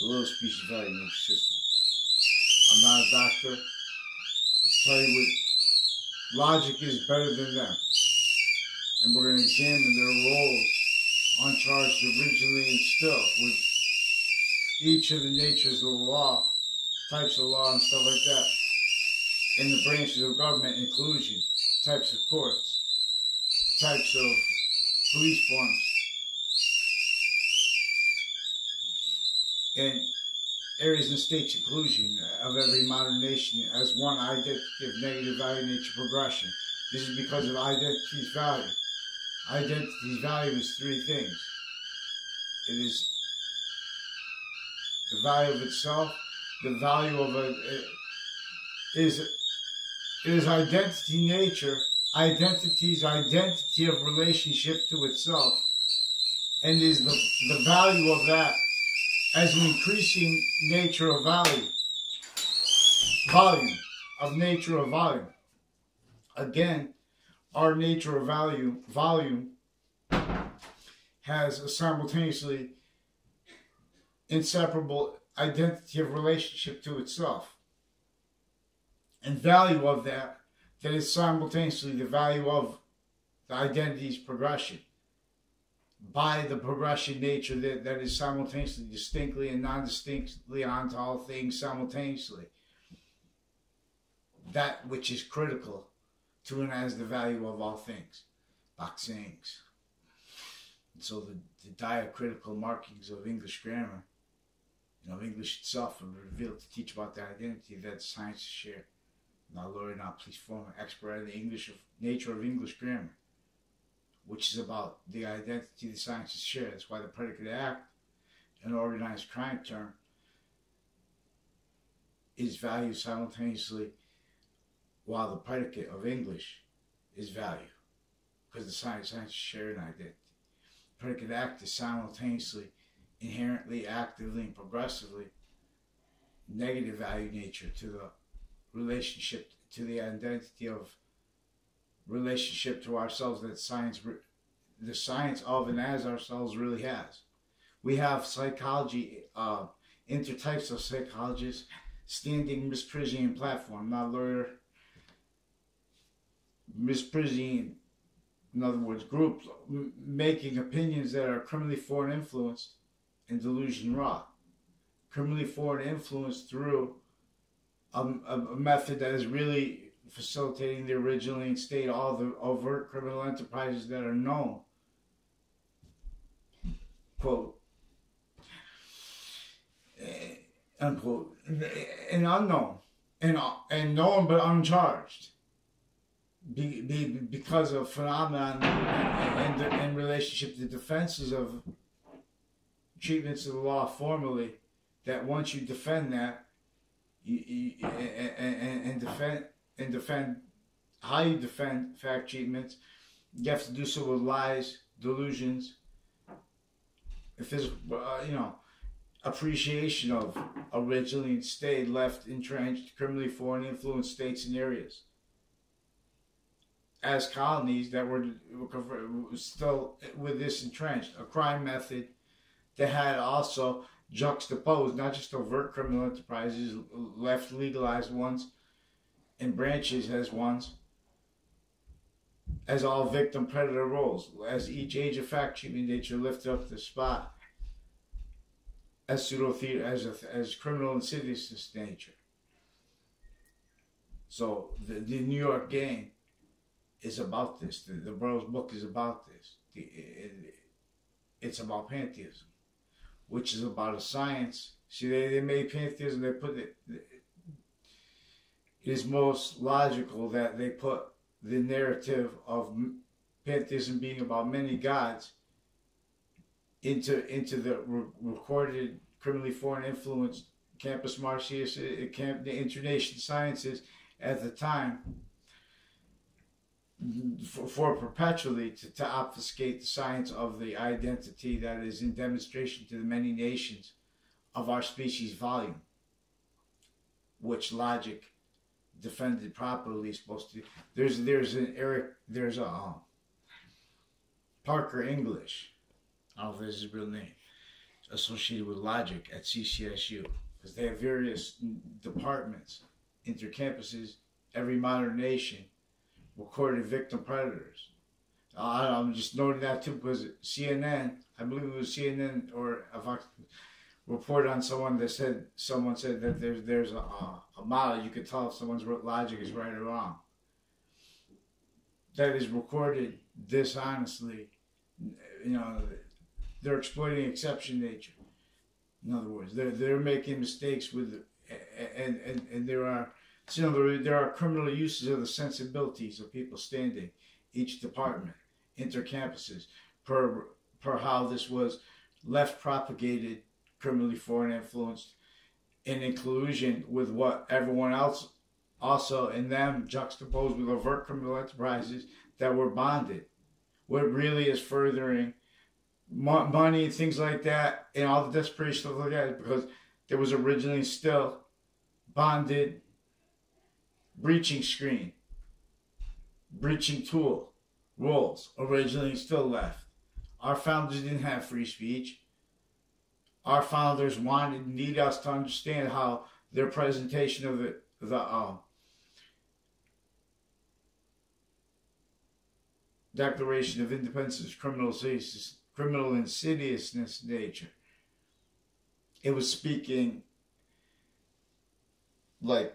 a little species value nature system. I'm not a doctor. Just tell you what logic is better than them. And we're going to examine their roles uncharged originally and still with each of the natures of the law, types of law and stuff like that, in the branches of government inclusion, types of courts, types of police forms, and areas and states inclusion of every modern nation as one identity of negative value nature progression. This is because of identity's value. Identity's value is three things. It is the value of itself, the value of it is identity nature, identity's identity of relationship to itself, and is the value of that as an increasing nature of volume of nature of volume. Again, our nature of volume has a simultaneously inseparable identity of relationship to itself, and value of that is simultaneously the value of the identity's progression by the progression nature that is simultaneously distinctly and non-distinctly onto all things simultaneously. That which is critical to and as the value of all things. Bach sayings. And so the diacritical markings of English grammar, English itself, are revealed to teach about the identity that science share. Now, lawyer, now please form an expert in the nature of English grammar, which is about the identity the sciences share. That's why the predicate act, an organized crime term, is valued simultaneously while the predicate of English is valued, because the sciences share an identity. Predicate act is simultaneously, inherently, actively, and progressively negative value nature to the relationship, to the identity of relationship to ourselves that the science of and as ourselves really has. We have psychology, intertypes of psychologists, standing misprision platform, not lawyer, misprision, in other words, groups making opinions that are criminally foreign influenced and delusion raw. Criminally foreign influenced through a method that is really facilitating the originally state all the overt criminal enterprises that are known, quote, unquote, and unknown, and known but uncharged, because of phenomenon in relationship to defenses of treatments of the law formally, that once you defend that, and defend how you defend fact treatments, you have to do so with lies, delusions, appreciation of originally stayed, left entrenched, criminally foreign influenced states and areas as colonies that were still with this entrenched, a crime method that had also juxtaposed not just overt criminal enterprises, left legalized ones, and branches as ones, as all victim predator roles, as each age of fact treatment nature lifted up the spot as pseudo theater, as criminal insidiousness nature. So the New York gang is about this. The Burroughs book is about this. It's about pantheism, which is about a science. See, they made pantheism, they put it is most logical that they put the narrative of pantheism being about many gods into the recorded criminally foreign influenced campus Marxist, the internation sciences at the time, for perpetually to obfuscate the science of the identity that is in demonstration to the many nations of our species volume, which logic defended properly is supposed to. There's a Parker English, I don't know if this is his real name, associated with logic at CCSU, because they have various departments, intercampuses. Every modern nation recorded victim predators. I'm just noting that too because CNN, I believe it was CNN or a Fox report on someone said that there's a model you could tell if someone's logic is right or wrong. That is recorded dishonestly. You know, they're exploiting exception nature. In other words, they're making mistakes with, and there are, you know, there are criminal uses of the sensibilities of people standing, each department, intercampuses, per how this was left propagated, criminally foreign influenced, in collusion with what everyone else also in them juxtaposed with overt criminal enterprises that were bonded. What really is furthering money and things like that, and all the desperation stuff like that, because there was originally still bonded breaching screen, breaching tool, roles originally still left. Our founders didn't have free speech. Our founders need us to understand how their presentation of the Declaration of Independence is criminal insidiousness nature. It was speaking like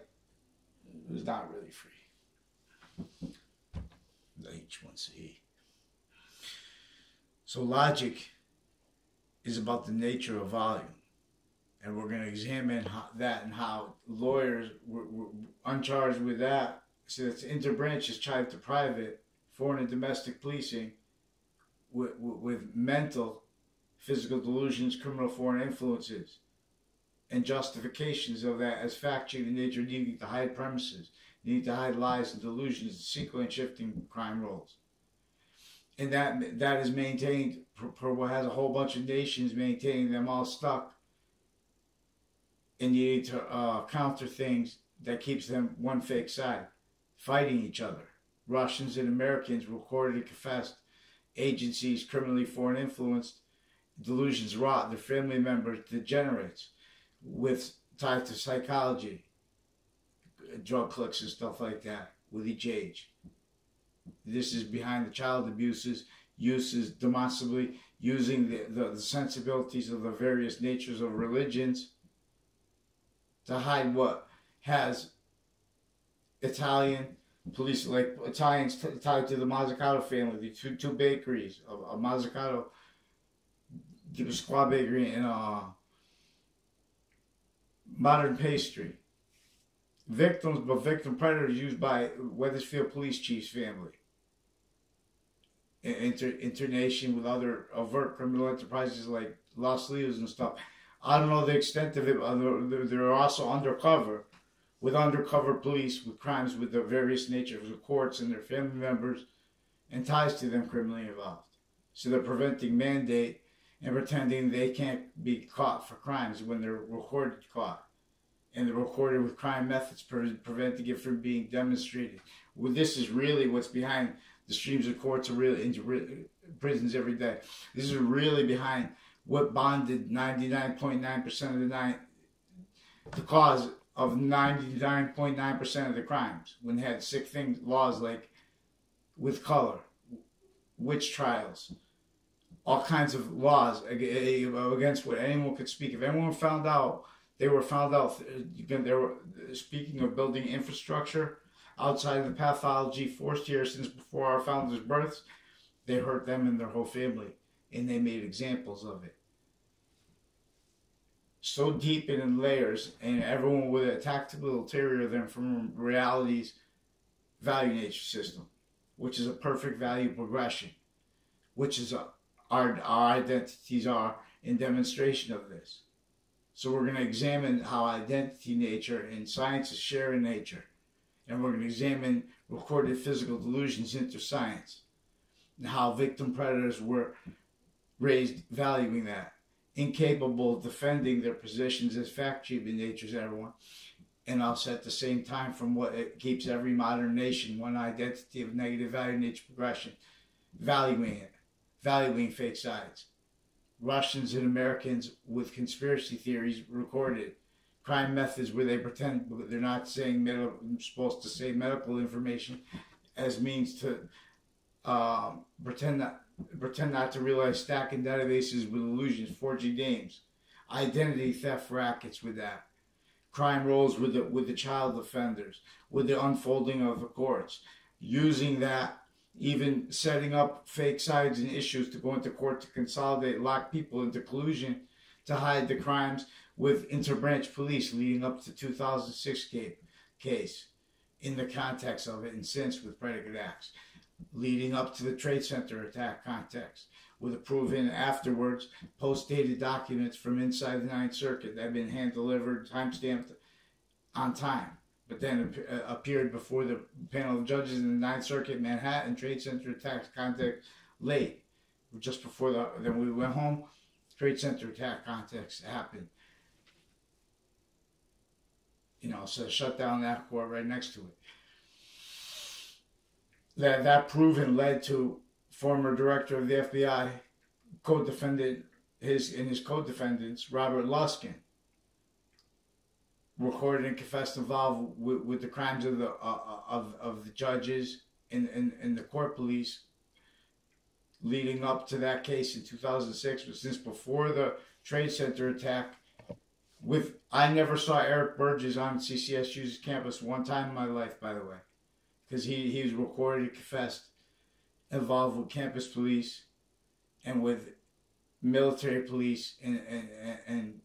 it was not really free. The H1C. So logic is about the nature of volume. And we're going to examine that and how lawyers were uncharged with that. So it's interbranches tied to private, foreign and domestic policing with mental, physical delusions, criminal foreign influences, and justifications of that as fact-checking nature, needing to hide premises, needing to hide lies and delusions, sequence shifting crime roles. And that is maintained per what has a whole bunch of nations maintaining them all stuck and needing to counter things that keeps them one fake side, fighting each other. Russians and Americans recorded and confessed agencies criminally foreign influenced, delusions rot, their family members degenerates, with tied to psychology, drug clicks and stuff like that with each age. This is behind the child abuses, uses demonstrably using the sensibilities of the various natures of religions to hide what has Italian police, like Italians tied to the Mazzucato family, the two bakeries, a Mazzucato squad bakery and modern pastry. Victims, but victim predators used by Wethersfield police chief's family. Internation with other overt criminal enterprises like Los Leos and stuff. I don't know the extent of it, but they're also undercover, with undercover police, with crimes with the various nature of the courts and their family members, and ties to them criminally involved. So they're preventing mandate and pretending they can't be caught for crimes when they're recorded caught. And they're recorded with crime methods preventing it from being demonstrated. Well, this is really what's behind the streams of courts are really into prisons every day. This is really behind what bonded 99.9% of the cause of 99.9% of the crimes. When they had sick things, laws like with color, witch trials, all kinds of laws against what anyone could speak. If anyone found out, they were found out. They were speaking of building infrastructure outside of the pathology forced here since before our founders' births. They hurt them and their whole family, and they made examples of it. So deep in layers, and everyone would attack to ulterior them from reality's value nature system, which is a perfect value progression, which is our identities are in demonstration of this. So we're going to examine how identity nature and sciences share in nature. And we're going to examine recorded physical delusions into science. And how victim predators were raised valuing that. Incapable of defending their positions as fact-cheating natures, everyone. And also at the same time from what it keeps every modern nation, one identity of negative value nature progression. Valuing it. Valuing fake sides. Russians and Americans with conspiracy theories recorded. Crime methods where they pretend they're not saying supposed to say medical information as means to pretend not to realize stacking databases with illusions, forging names, identity theft rackets with that, crime rolls with the child offenders, with the unfolding of the courts, using that, even setting up fake sides and issues to go into court to consolidate, lock people into collusion to hide the crimes with interbranch police leading up to 2006 case in the context of it, and since with predicate acts, leading up to the Trade Center attack context, with proven afterwards post-dated documents from inside the Ninth Circuit that have been hand-delivered, time-stamped on time, but then appeared before the panel of judges in the Ninth Circuit Manhattan Trade Center attack context late, just before then we went home. Trade Center attack context happened. So shut down that court right next to it. That proven led to former director of the FBI, co-defendant, his co-defendants, Robert Luskin, recorded and confessed involved with the crimes of the judges and the court police leading up to that case in 2006, but since before the Trade Center attack. I never saw Eric Burgess on CCSU's campus one time in my life, by the way, because he was recorded and confessed involved with campus police and with military police and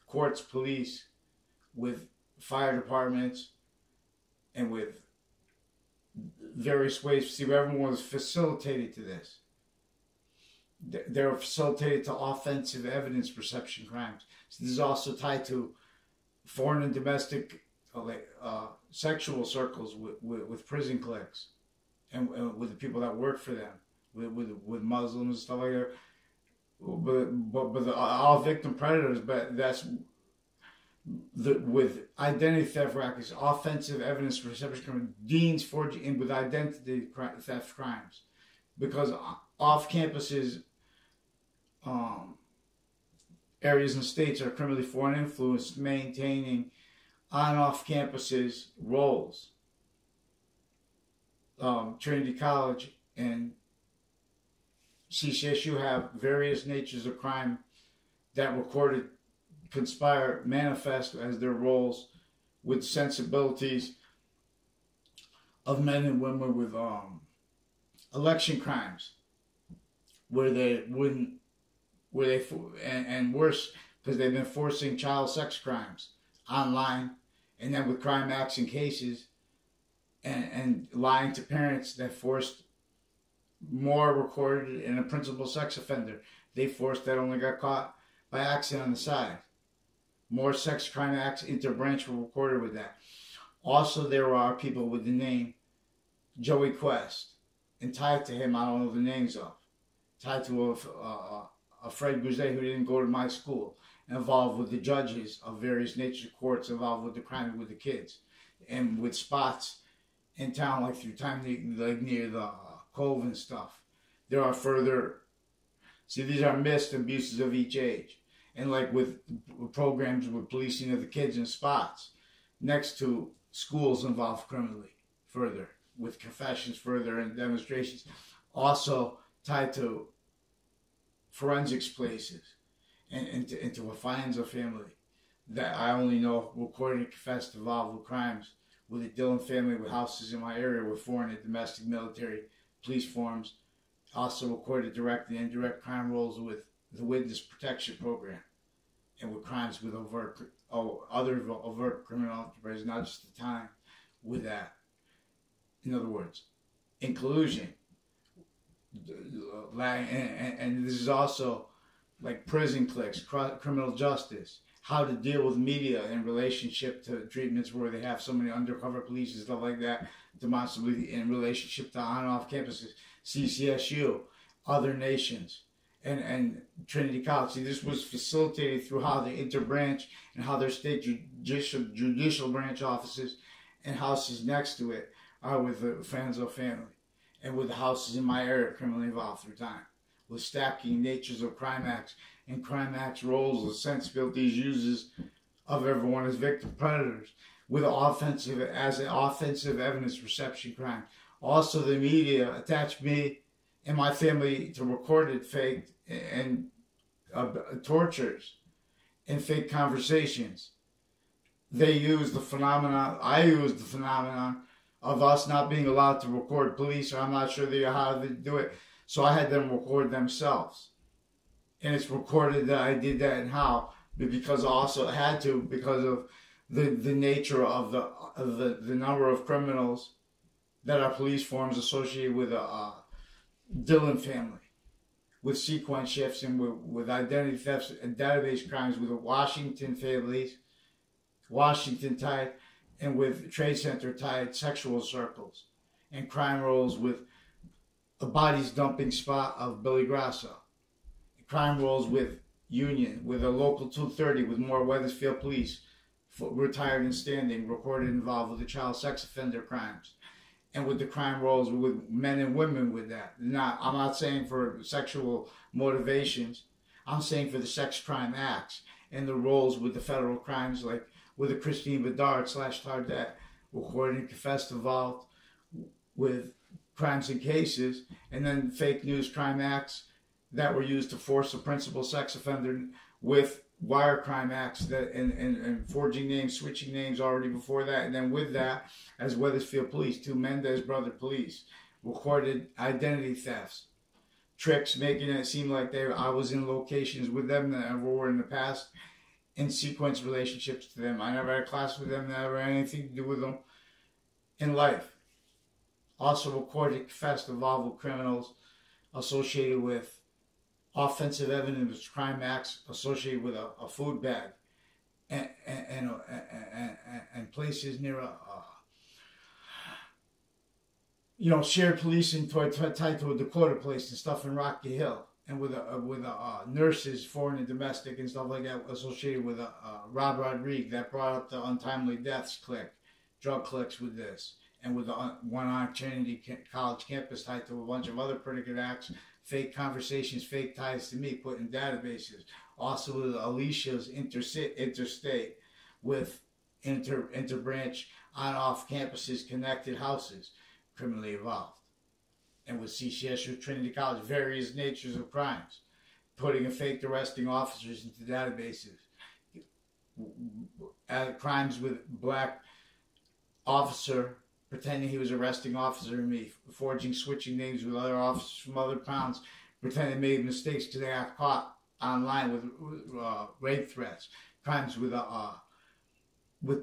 courts police, with fire departments, and with various ways. See, everyone was facilitated to this. They're facilitated to offensive evidence perception crimes. So this is also tied to foreign and domestic sexual circles with prison cliques and with the people that work for them, with Muslims and stuff like that. But all victim predators. But that's with identity theft rackets, offensive evidence perception crimes, deans forging, and with identity theft crimes, because off campuses. Areas and states are criminally foreign influenced, maintaining on-off campuses roles. Trinity College and CCSU have various natures of crime that recorded, conspire, manifest as their roles with sensibilities of men and women with election crimes, where they wouldn't. And worse, because they've been forcing child sex crimes online, and then with crime acts and cases, and lying to parents that forced more recorded in a principal sex offender. They forced that only got caught by accident on the side. More sex crime acts interbranch were recorded with that. Also, there are people with the name Joey Quest, and tied to him, I don't know the names of, tied to a Fred Guzet who didn't go to my school, involved with the judges of various nature courts, involved with the crime with the kids, and with spots in town, like through time, like near the Cove and stuff. There are further, see, these are missed abuses of each age, and like with programs with policing of the kids in spots next to schools involved criminally, further with confessions, further and demonstrations, also tied to forensics places and to a Fianza family that I only know recorded and confessed involved with crimes with the Dillon family, with houses in my area with foreign and domestic military police forms, also recorded direct and indirect crime roles with the Witness Protection Program, and with crimes with other overt criminal enterprises, not just the time with that. In other words, in collusion. And this is also like prison cliques, criminal justice, how to deal with media in relationship to treatments where they have so many undercover police and stuff like that, demonstrably in relationship to on-off campuses, CCSU, other nations, and Trinity College. See, this was facilitated through how they interbranch and how their state judicial branch offices and houses next to it are with the Fanzo family, and with the houses in my area criminally involved through time, with stacking natures of crime acts and crime acts roles of sensibilities uses of everyone as victim predators with offensive as an offensive evidence reception crime. Also, the media attached me and my family to recorded fake and tortures and fake conversations. They used the phenomenon, I used the phenomenon of us not being allowed to record police, or I'm not sure how they do it. So I had them record themselves. And it's recorded that I did that and how, but because I also had to, because of the nature of the number of criminals that are police forms associated with a Dillon family, with sequence shifts and with identity thefts and database crimes with the Washington families, Washington tied, and with Trade Center tied sexual circles, and crime rolls with a bodies dumping spot of Billy Grasso, crime rolls with Union, with a local 230 with more Weathersfield police, retired and standing, recorded involved with the child sex offender crimes, and with the crime rolls with men and women with that. Now, I'm not saying for sexual motivations, I'm saying for the sex crime acts and the rolls with the federal crimes, like with the Christine Bedard / Tardet, recorded and confessed involved with crimes and cases, and then fake news crime acts that were used to force a principal sex offender with wire crime acts that and forging names, switching names already before that, and then with that, as Weathersfield police, two Mendez brother police, recorded identity thefts, tricks, making it seem like I was in locations with them that ever were in the past, in sequence relationships to them. I never had a class with them, never had anything to do with them in life. Also recorded, confessed, involved with criminals associated with offensive evidence crime acts associated with a food bag and places near shared policing tied to a Dakota place and stuff in Rocky Hill, and with nurses, foreign and domestic and stuff like that, associated with Rob Rodriguez that brought up the untimely deaths clique, drug cliques with this, and with the one on Trinity College campus tied to a bunch of other predicate acts, fake conversations, fake ties to me, put in databases. Also with Alicia's interstate with interbranch on-off campuses, connected houses, criminally involved. And with CCSU Trinity College, various natures of crimes, putting a fake arresting officers into databases, crimes with black officer pretending he was arresting officer and me, forging, switching names with other officers from other towns, pretending they made mistakes because they got caught online with rape threats, crimes with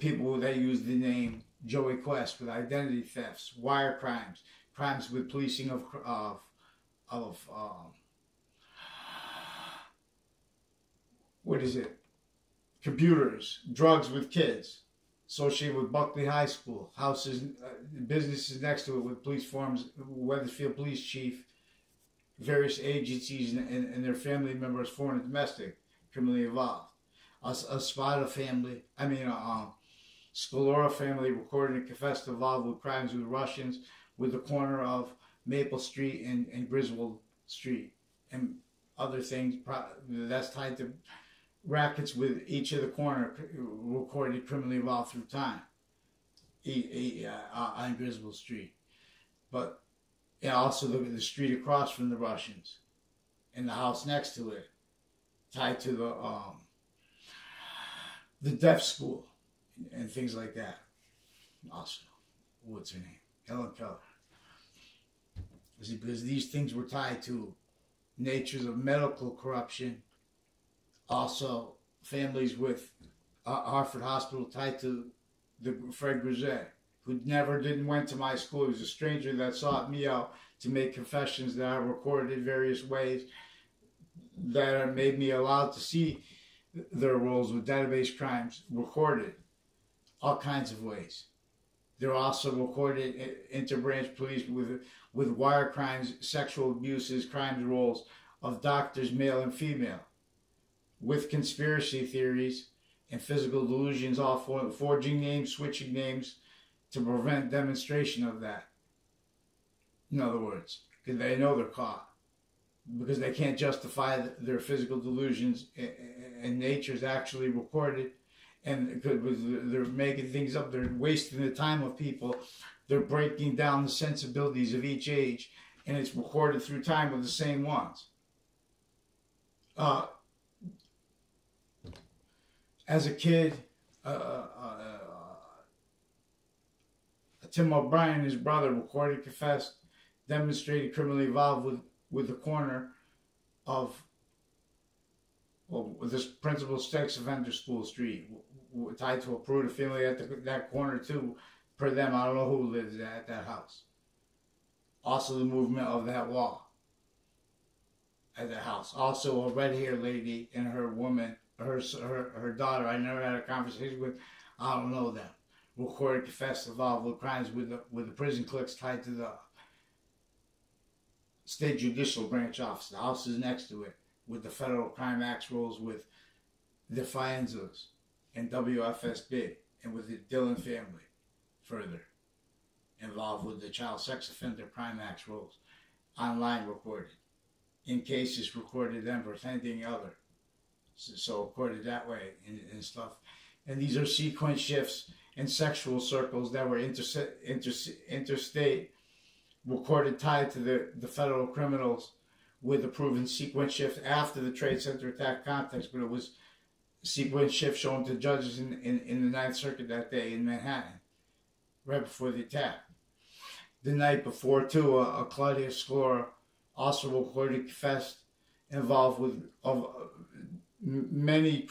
people that use the name Joey Quest, with identity thefts, wire crimes, crimes with policing of what is it? Computers, drugs with kids, associated with Buckley High School, houses, businesses next to it with police forms, Weathersfield Police Chief, various agencies and their family members, foreign and domestic, criminally involved. A Spada family, Scalora family recorded and confessed involved with crimes with Russians, with the corner of Maple Street and Griswold Street, and other things that's tied to rackets with each of the corner recorded criminally involved through time on Griswold Street. But also the street across from the Russians and the house next to it, tied to the deaf school and things like that. Also, what's her name? Helen Keller. Because these things were tied to natures of medical corruption. Also, families with Hartford Hospital tied to the Fred Grisette, who went to my school. He was a stranger that sought me out to make confessions that I recorded in various ways that made me allowed to see their roles with database crimes recorded, all kinds of ways. They're also recorded interbranch police with wire crimes, sexual abuses, crimes roles of doctors, male and female, with conspiracy theories and physical delusions, all forging names, switching names to prevent demonstration of that. In other words, because they know they're caught. because they can't justify their physical delusions, and nature's actually recorded, and because they're making things up, they're wasting the time of people, they're breaking down the sensibilities of each age, and it's recorded through time with the same ones. As a kid, Tim O'Brien, his brother, recorded, confessed, demonstrated criminally involved with the corner of, well, this principal sex offender school street, tied to a Peruta family at that corner too. Per them, I don't know who lives at that house. Also, the movement of that wall at the house. Also, a red-haired lady and her woman, her daughter, I never had a conversation with. I don't know them. Recorded, confessed, involved with crimes with the prison clerks tied to the state judicial branch office. The house is next to it, with the federal crime acts rolls with the Fienzas and WFSB, and with the Dillon family. Further involved with the child sex offender crime acts rolls, online recorded, in cases recorded them pretending other, so recorded that way and stuff. And these are sequence shifts in sexual circles that were interstate, recorded, tied to the federal criminals, with a proven sequence shift after the Trade Center attack context, but it was sequence shift shown to judges in the Ninth Circuit that day in Manhattan, right before the attack. The night before, too, a Claudia Sclora also recorded, confessed, involved with many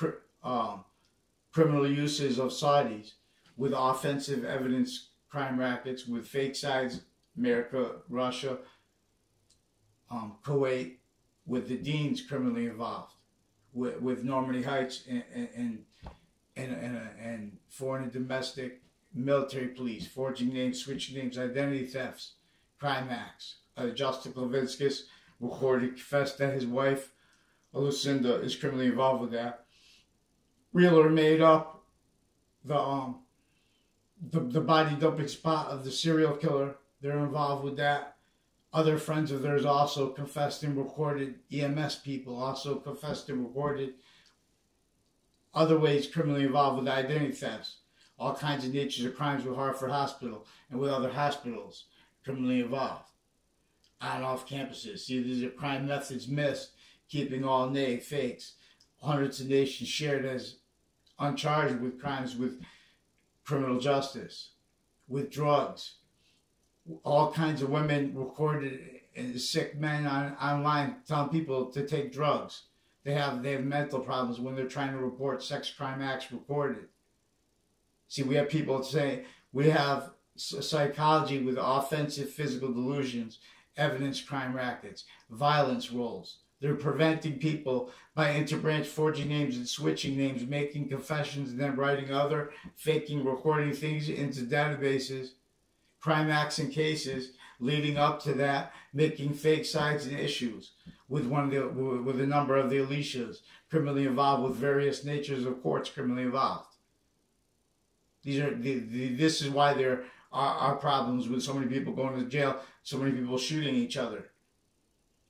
criminal uses of Saudis, with offensive evidence crime rackets, with fake sides, America, Russia, Kuwait, with the deans criminally involved, with Normandy Heights and foreign and domestic military police, forging names, switching names, identity thefts, crime acts. Justin Levinskas recorded, confessed that his wife, Lucinda, is criminally involved with that. Wheeler made up the body dumping spot of the serial killer. They're involved with that. Other friends of theirs also confessed and recorded. EMS people also confessed and recorded. Other ways criminally involved with identity thefts. All kinds of natures of crimes with Hartford Hospital and with other hospitals criminally involved. On and off campuses. See, these are crime methods missed, keeping all fakes. Hundreds of nations shared as uncharged with crimes with criminal justice, with drugs. All kinds of women recorded, and sick men online telling people to take drugs. They have mental problems when they're trying to report sex crime acts recorded. See, we have people saying we have psychology with offensive physical delusions, evidence crime rackets, violence rolls. They're preventing people by interbranch forging names and switching names, making confessions and then writing other, faking, recording things into databases, crime acts and cases leading up to that, making fake sides and issues with a number of the Alicias criminally involved, with various natures of courts criminally involved. This is why there are problems with so many people going to jail, so many people shooting each other.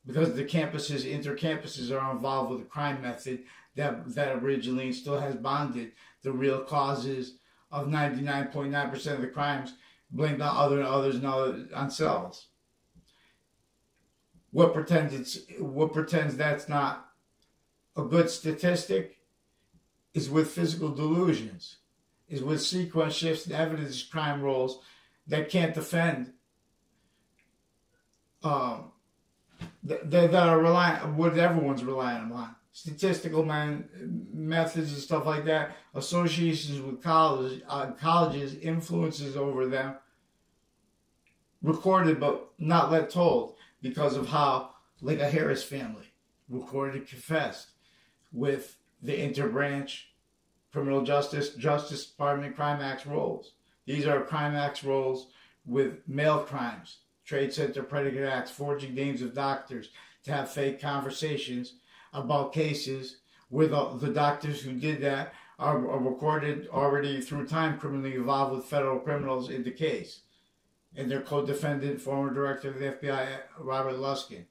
Because the campuses, intercampuses are involved with a crime method that originally and still has bonded the real causes of 99.9% of the crimes, blamed on others and on selves. What pretends that's not a good statistic is with physical delusions, is with sequence shifts and evidence crime rolls that can't defend, that are relying, what everyone's relying on. Statistical methods and stuff like that, associations with colleges, influences over them, recorded but not let told, because of how, like a Harris family, recorded, confessed, with the interbranch criminal justice department crime acts rolls. These are crime acts rolls with male crimes, Trade Center predicate acts, forging names of doctors to have fake conversations about cases where the doctors who did that are recorded already through time criminally involved with federal criminals in the case. And their co-defendant, former director of the FBI, Robert Luskin,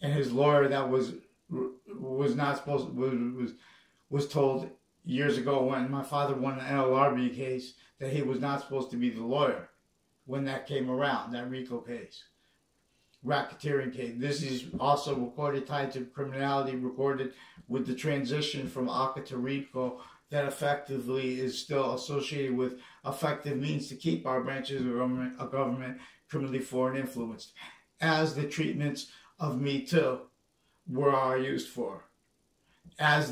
and his lawyer that was not supposed was told years ago when my father won an NLRB case that he was not supposed to be the lawyer when that came around, that RICO case, racketeering case. This is also recorded tied to criminality, recorded with the transition from ACA to RICO that effectively is still associated with effective means to keep our branches of government criminally foreign influenced, as the treatments of Me Too are used for, as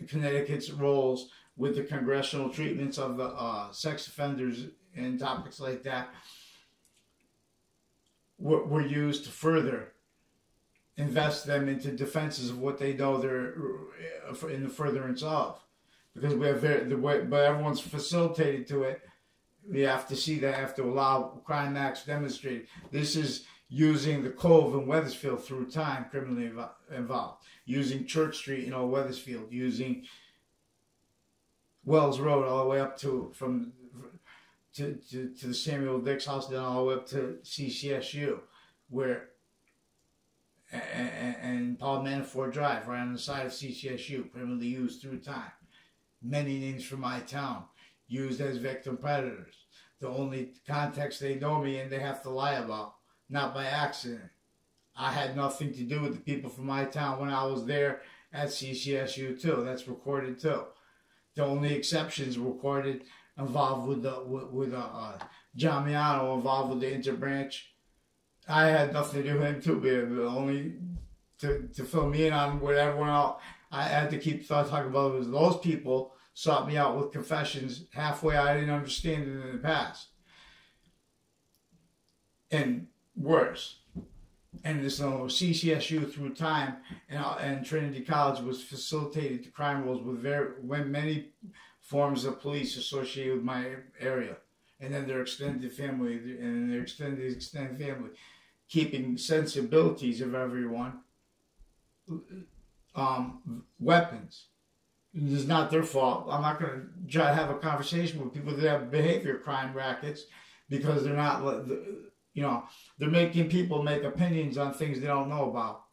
Connecticut's roles with the congressional treatments of the sex offenders and topics like that were used to further invest them into defenses of what they know they're in the furtherance of. Because we have but everyone's facilitated to it. We have to see that, have to allow crime acts demonstrated. This is using the Cove in Wethersfield through time, criminally involved. Using Church Street in Old Wethersfield. Using Wells Road all the way up to the Samuel Dix house, then all the way up to CCSU, where and Paul Manafort Drive, right on the side of CCSU, criminally used through time. Many names from my town used as victim predators. The only context they know me and they have to lie about, not by accident. I had nothing to do with the people from my town when I was there at CCSU too. That's recorded too. The only exceptions recorded involved with John Miano, involved with the interbranch. I had nothing to do with him too, but only to fill me in on what everyone else. I had to keep talking about it was those people sought me out with confessions halfway I didn't understand it in the past. And worse. And this CCSU through time and Trinity College was facilitated to crime rolls with many forms of police associated with my area. And then their extended family and their extended family. Keeping sensibilities of everyone. Weapons. It's not their fault. I'm not going to try to have a conversation with people that have behavior crime rackets because they're not, they're making people make opinions on things they don't know about.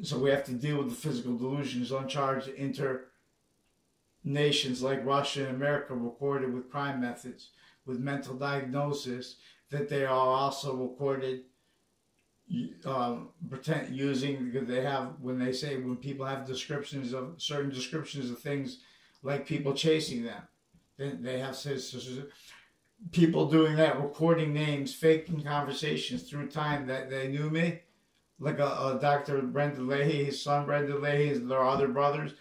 So we have to deal with the physical delusions. Uncharged nations like Russia and America recorded with crime methods, with mental diagnosis, that they are also recorded using, because they have, when people have certain descriptions of things like people chasing them, then they have people doing that, recording names, faking conversations through time that they knew me, like a Dr. Brendan Leahy, his son Brendan Leahy, their other brothers.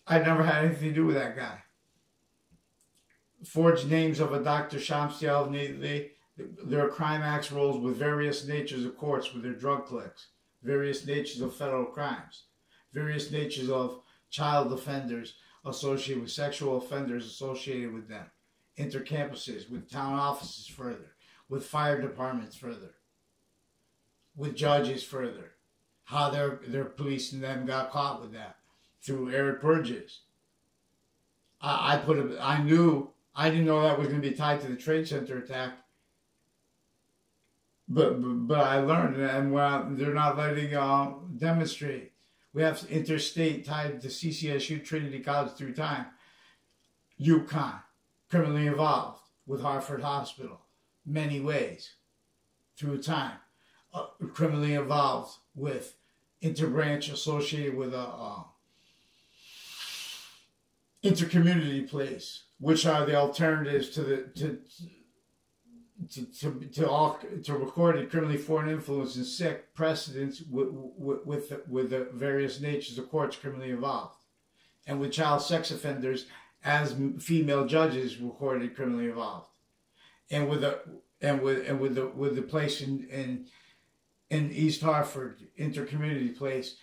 I never had anything to do with that guy. Forged names of a Dr. Shamsi. There are crime acts rolls with various natures of courts with their drug clicks, various natures of federal crimes, various natures of child offenders associated with sexual offenders associated with them, intercampuses, with town offices further, with fire departments further, with judges further, how their police and them got caught with that through air purges. I didn't know that was going to be tied to the Trade Center attack, but I learned, and they're not letting demonstrate. We have interstate tied to CCSU, Trinity College through time. UConn, criminally involved with Hartford Hospital, many ways through time. Criminally involved with interbranch associated with a intercommunity place, which are the alternatives to recorded criminally foreign influence and sick precedents with the various natures of courts criminally involved, and with child sex offenders as female judges recorded criminally involved, and with the place in East Hartford intercommunity place,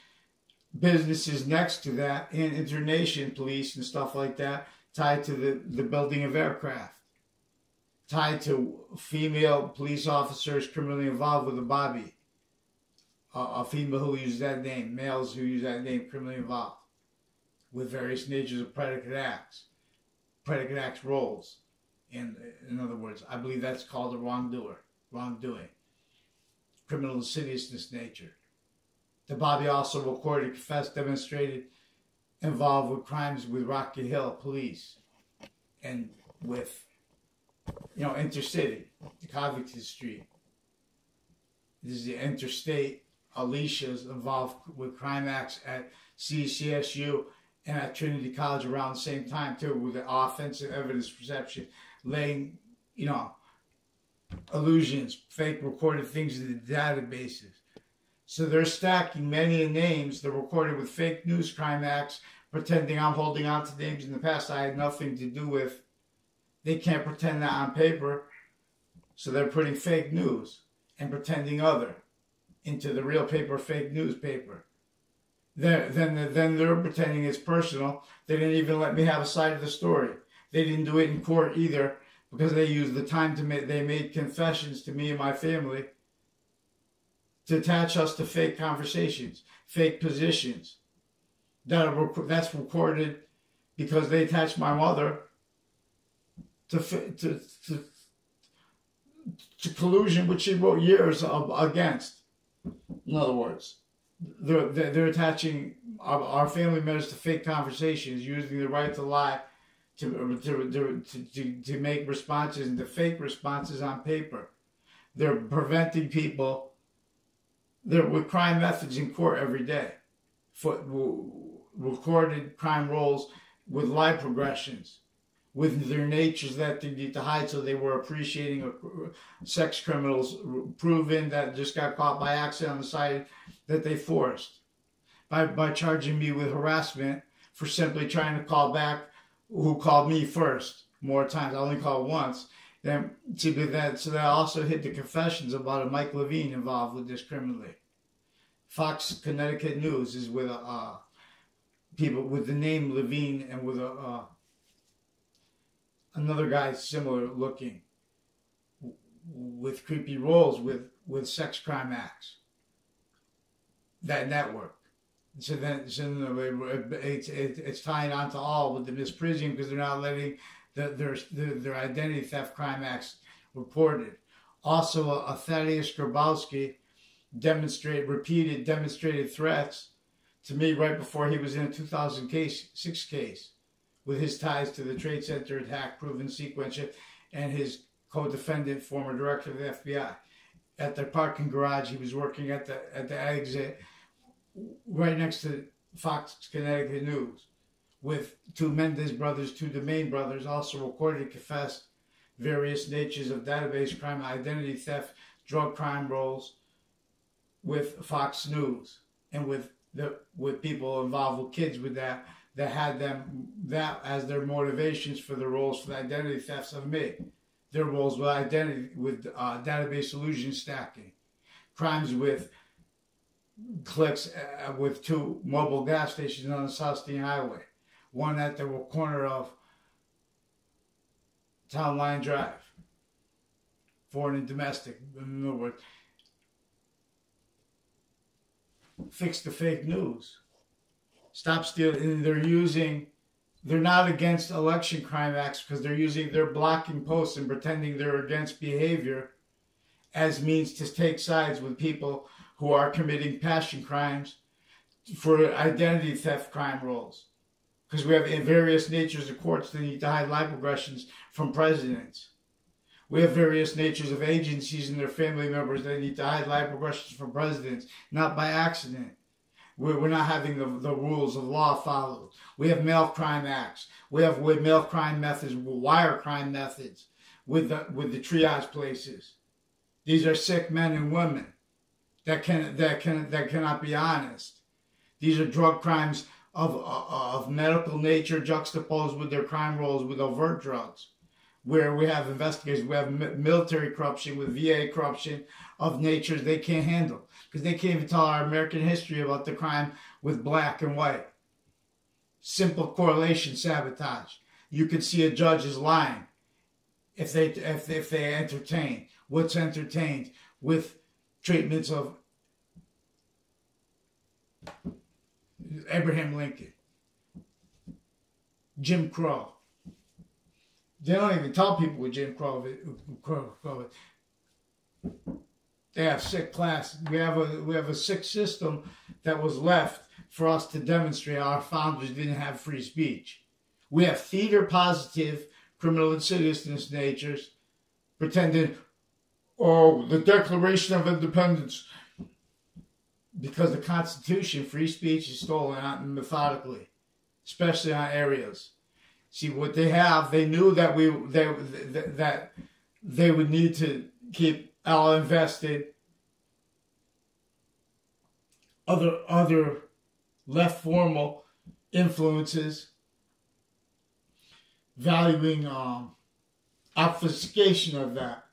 businesses next to that, and internation police and stuff like that, tied to the building of aircraft, tied to female police officers criminally involved with a Bobby, a female who used that name, males who use that name criminally involved, with various natures of predicate acts roles, In other words, I believe that's called a wrongdoing, criminal insidiousness nature. The Bobby also recorded, confessed, demonstrated, involved with crimes with Rocky Hill police and with, Intercity, the Covington Street. This is the interstate. Alicia's involved with crime acts at CCSU and at Trinity College around the same time too, with the offensive evidence perception, laying, illusions, fake recorded things in the databases. So they're stacking many names that recorded with fake news crime acts, pretending I'm holding on to names in the past I had nothing to do with. They can't pretend that on paper, so they're putting fake news and pretending other into the real paper, fake newspaper. Then they're pretending it's personal. They didn't even let me have a side of the story. They didn't do it in court either, because they used the time they made confessions to me and my family to attach us to fake conversations, fake positions. That's recorded because they attached my mother to collusion, which she wrote years against. In other words, they're attaching our family members to fake conversations, using the right to lie to make responses and to fake responses on paper. They're preventing people. They're with crime methods in court every day. Recorded crime rolls with lie progressions, with their natures that they need to hide, so they were appreciating sex criminals proven that just got caught by accident on the side that they forced. By charging me with harassment for simply trying to call back who called me first more times. I only called once. So that also hid the confessions about a Mike Levine involved with this criminally. Fox Connecticut News is with people with the name Levine and with another guy similar looking with creepy roles with sex crime acts. That network. So it's tying on to all with the misprision because they're not letting their identity theft crime acts reported. Also, a Thaddeus Grabowski demonstrated threats to me right before he was in a 2006 case with his ties to the Trade Center attack, proven sequential, and his co-defendant, former director of the FBI. At the parking garage, he was working at the exit right next to Fox Connecticut News with two Mendez brothers, two DeMaine brothers, also recorded and confessed various natures of database crime, identity theft, drug crime rolls with Fox News and with people involved with kids with that had that as their motivations for the roles for the identity thefts of me. Their roles with database illusion stacking, crimes with clicks with two mobile gas stations on the South Steen Highway, one at the corner of Town Line Drive, foreign and domestic. In other words, fix the fake news. Stop stealing. They're not against election crime acts because they're blocking posts and pretending they're against behavior as means to take sides with people who are committing passion crimes for identity theft crime rolls. Because we have various natures of courts that need to hide lie progressions from presidents. We have various natures of agencies and their family members that need to hide lie progressions from presidents, not by accident. We're not having the rules of law followed. We have mail crime acts. We have mail crime methods, wire crime methods, with the triage places. These are sick men and women that cannot be honest. These are drug crimes of medical nature juxtaposed with their crime rolls with overt drugs, where we have investigators, we have military corruption with VA corruption of natures they can't handle because they can't even tell our American history about the crime with black and white. Simple correlation sabotage. You can see a judge is lying if they entertain. What's entertained with treatments of Abraham Lincoln, Jim Crow, They don't even tell people with Jim Crow. They have sick class. We have a sick system that was left for us to demonstrate our founders didn't have free speech. We have theater positive criminal insidiousness natures pretending, oh, the Declaration of Independence. Because the Constitution, free speech is stolen out methodically, especially on areas. See what they have. They knew that that they would need to keep all invested. Other left formal influences valuing obfuscation of that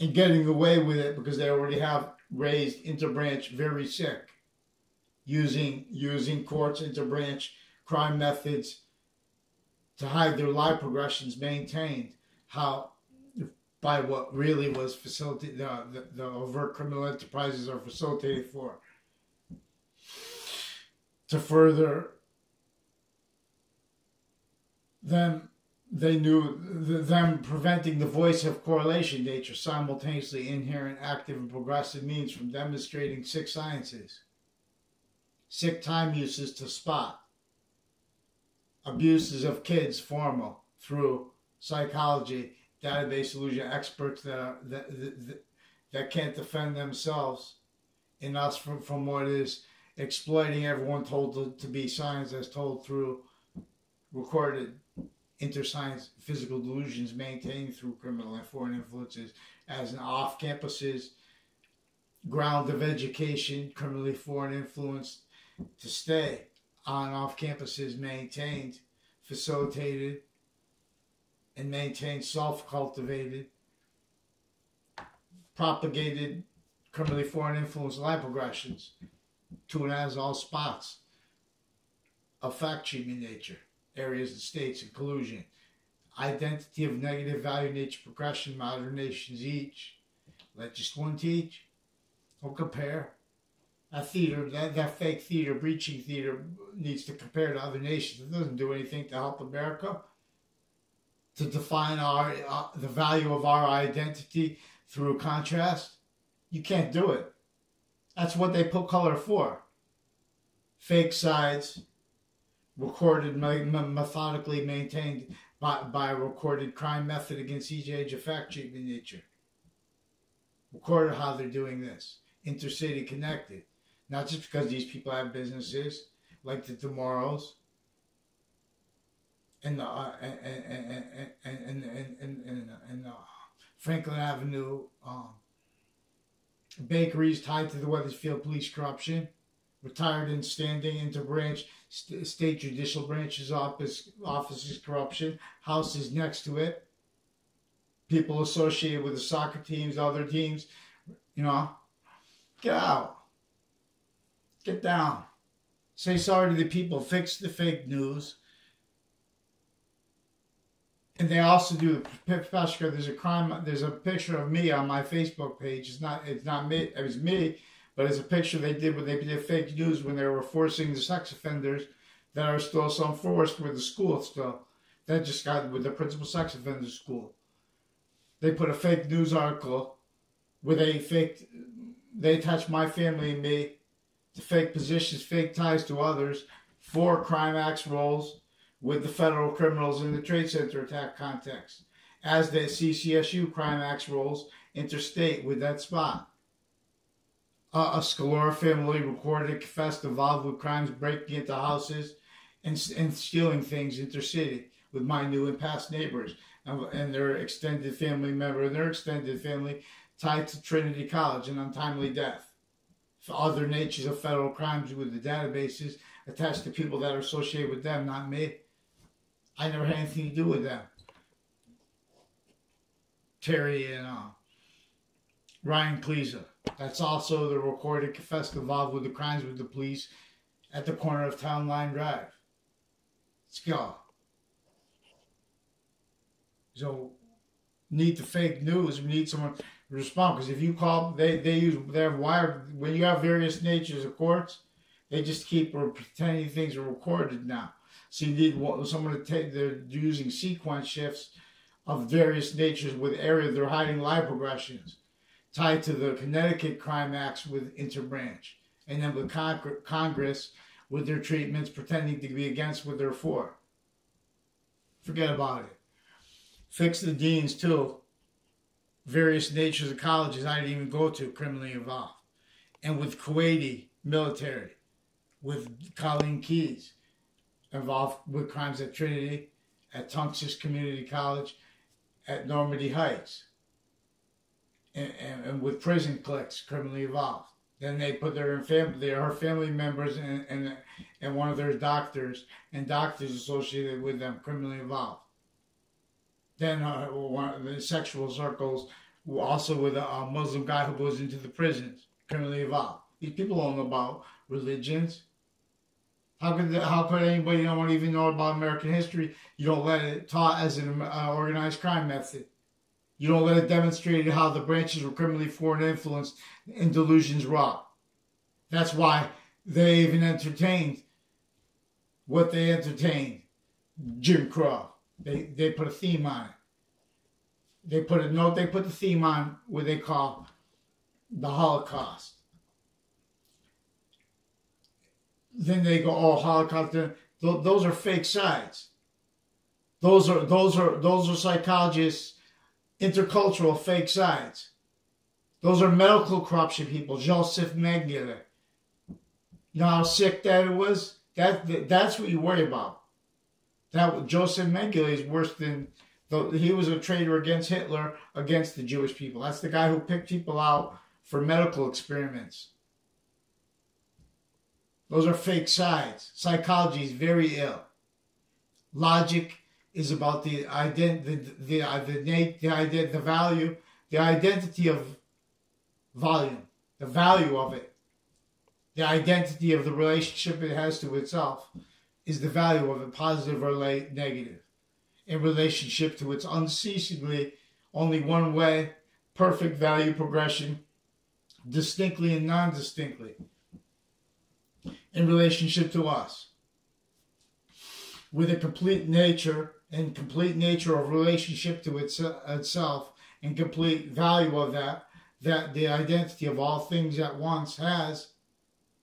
and getting away with it because they already have raised interbranch very sick, using courts interbranch crime methods to hide their lie progressions maintained how by what really was facilitated the overt criminal enterprises are facilitated for to further them. They knew them preventing the voice of correlation nature simultaneously inherent, active, and progressive means from demonstrating sick sciences, sick time uses to spot, abuses of kids formal through psychology, database illusion experts that can't defend themselves in us from what is exploiting everyone told to be science as told through recorded interscience physical delusions maintained through criminal and foreign influences as an off-campuses ground of education, criminally foreign influence to stay on off-campuses maintained, facilitated, and maintained self-cultivated, propagated criminally foreign influence line progressions to and as all spots of fact-cheating nature. Areas and states in collusion, identity of negative value nature progression, modern nations each. Let just one teach. Don't compare. That theater, that fake theater, breaching theater needs to compare to other nations. It doesn't do anything to help America. To define the value of our identity through contrast. You can't do it. That's what they put color for. Fake sides. Recorded, methodically maintained by a recorded crime method against each age of fact-cheating nature. Recorded how they're doing this. Intercity connected. Not just because these people have businesses like the Tomorrows and Franklin Avenue bakeries tied to the Weathersfield police corruption. Retired and standing interbranch state judicial branches offices corruption, houses next to it, people associated with the soccer teams, other teams, get out, get down, say sorry to the people, fix the fake news. And they also do there's a picture of me on my Facebook page. It's not me, it was me. But it's a picture they did when they did fake news when they were forcing the sex offenders that are still some forced with the school still. That just got with the principal sex offender school. They put a fake news article where they attached my family and me to fake positions, fake ties to others, 4 crime acts roles with the federal criminals in the Trade Center attack context, as the CCSU crime acts roles interstate with that spot. A Scalora family recorded, confessed, involved with crimes, breaking into houses and stealing things intercity with my new and past neighbors and their extended family member and their extended family tied to Trinity College and untimely death. For other natures of federal crimes with the databases attached to people that are associated with them, not me. I never had anything to do with them. Terry and Ryan Cleesa. That's also the recorded confessed involved with the crimes with the police at the corner of Town Line Drive. Let's go. So, need the fake news. We need someone to respond. Because if you call, they have wired, when you have various natures of courts, they just keep pretending things are recorded now. So you need someone to take, they're using sequence shifts of various natures with area they're hiding lie progressions tied to the Connecticut crime acts with interbranch, and then with Congress with their treatments pretending to be against what they're for. Forget about it. Fix the deans too. Various natures of colleges I didn't even go to, criminally involved. And with Kuwaiti military, with Colleen Keys, involved with crimes at Trinity, at Tunxus Community College, at Normandy Heights, and with prison cliques, criminally involved. Then they put her family members and one of their doctors and doctors associated with them, criminally involved. Then one of the sexual circles, also with a Muslim guy who goes into the prisons, criminally involved. These people don't know about religions. How could anybody not even know about American history? You don't let it taught as an organized crime method. You don't let it demonstrate how the branches were criminally foreign influenced and delusions wrought. That's why they even entertained what they entertained, Jim Crow. They put a theme on it. They put the theme on what they call the Holocaust. Then they go, oh, Holocaust. Those are fake sides. Those are psychologists, intercultural fake sides. Those are medical corruption people. Joseph Mengele. You know how sick that it was? That's what you worry about. That Joseph Mengele is worse than he was a traitor against Hitler, against the Jewish people. That's the guy who picked people out for medical experiments. Those are fake sides. Psychology is very ill. Logic is about the identity of volume, the value of it. The identity of the relationship it has to itself is the value of it, positive or negative, in relationship to its unceasingly only one way, perfect value progression, distinctly and non-distinctly, in relationship to us, with a complete nature of relationship to itself, and complete value of that the identity of all things at once has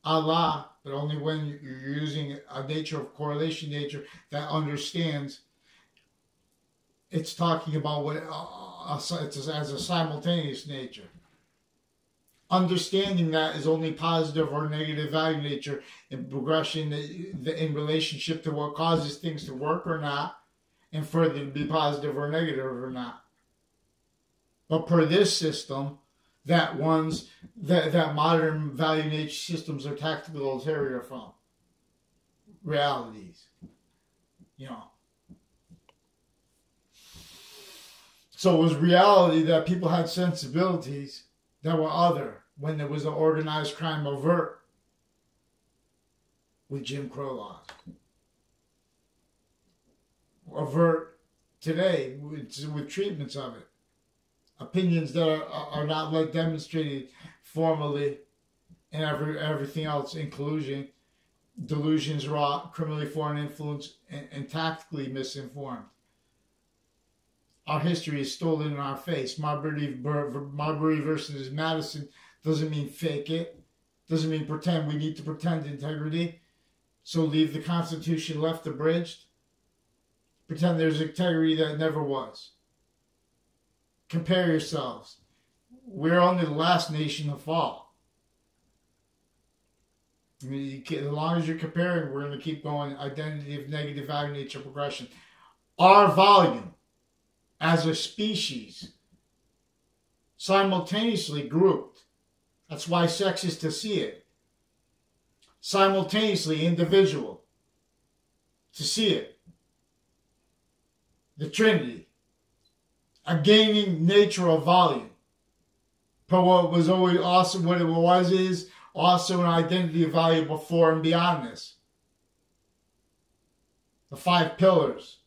Allah, but only when you're using a nature of correlation nature that understands. It's talking about what it's as a simultaneous nature. Understanding that is only positive or negative value nature in progression in relationship to what causes things to work or not, and further to be positive or negative or not. But per this system, that modern value nature systems are tactical ulterior from realities. You know. So it was reality that people had sensibilities that were other when there was an organized crime overt with Jim Crow laws. Overt today with treatments of it. Opinions that are not like demonstrated formally, and everything else in collusion, delusions wrought, criminally foreign influence, and tactically misinformed. Our history is stolen in our face. Marbury versus Madison doesn't mean fake it. Doesn't mean pretend. We need to pretend integrity. So leave the Constitution left abridged. Pretend there's integrity that never was. Compare yourselves. We're only the last nation to fall. I mean, as long as you're comparing, we're going to keep going. Identity of negative value nature progression. Our volume as a species simultaneously grouped. That's why sex is to see it. Simultaneously individual. To see it. The Trinity. A gaining nature of volume. But what was always awesome, what it was is also an identity of value before and beyond this. The 5 pillars.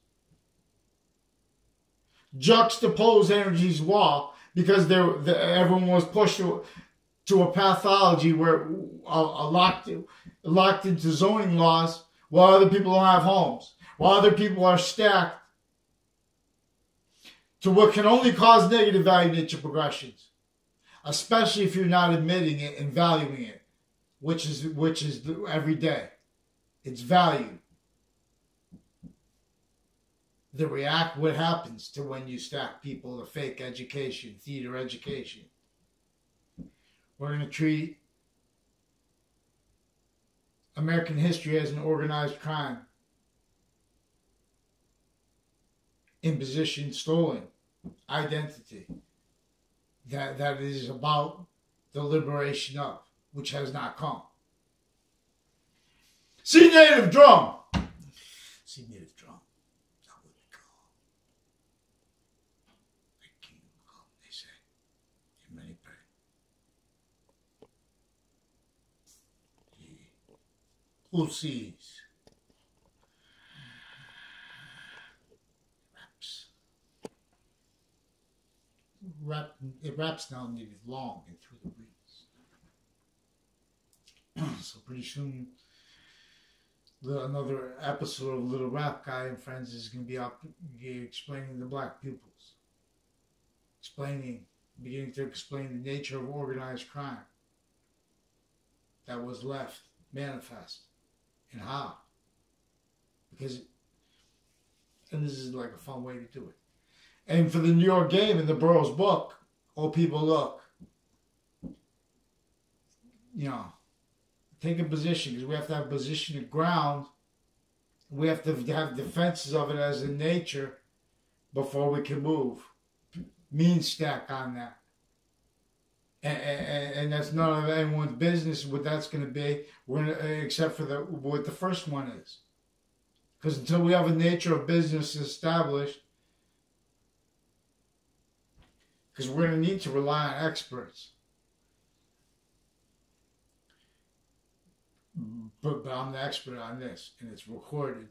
Juxtapose energy's wall because everyone was pushed to a pathology where locked into zoning laws while other people don't have homes, while other people are stacked to what can only cause negative value nature progressions, especially if you're not admitting it and valuing it, which is every day. It's value. What happens to when you stack people to fake education, theater education. We're going to treat American history as an organized crime. Imposition, stolen identity. That is about the liberation of, which has not come. See native drum. See native drum. That's what they call. The kingdom come, they say. In many parts. Who sees? It wraps now and it is long and through the breeze. So pretty soon, another episode of Little Rap Guy and Friends is going to be up explaining the black pupils. Beginning to explain the nature of organized crime that was left manifest and how. And this is like a fun way to do it. And for the New York game in the Burroughs book, all people look, take a position, because we have to have a position of ground. We have to have defenses of it as in nature before we can move. Mean stack on that. And that's none of anyone's business what that's going to be, except for what the first one is. Because until we have a nature of business established, because we're going to need to rely on experts. But I'm the expert on this, and it's recorded.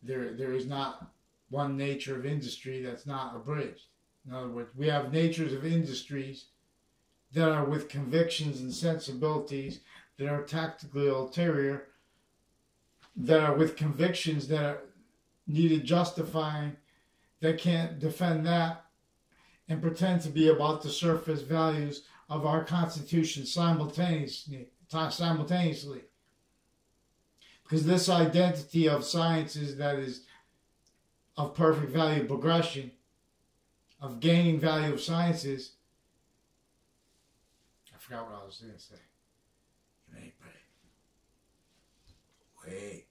There is not one nature of industry that's not abridged. In other words, we have natures of industries that are with convictions and sensibilities, that are tactically ulterior, that are with convictions that are needed justifying, that can't defend that, and pretend to be about the surface values of our Constitution simultaneously. Because this identity of sciences that is of perfect value progression, of gaining value of sciences, I forgot what I was going to say. You may pray. Wait.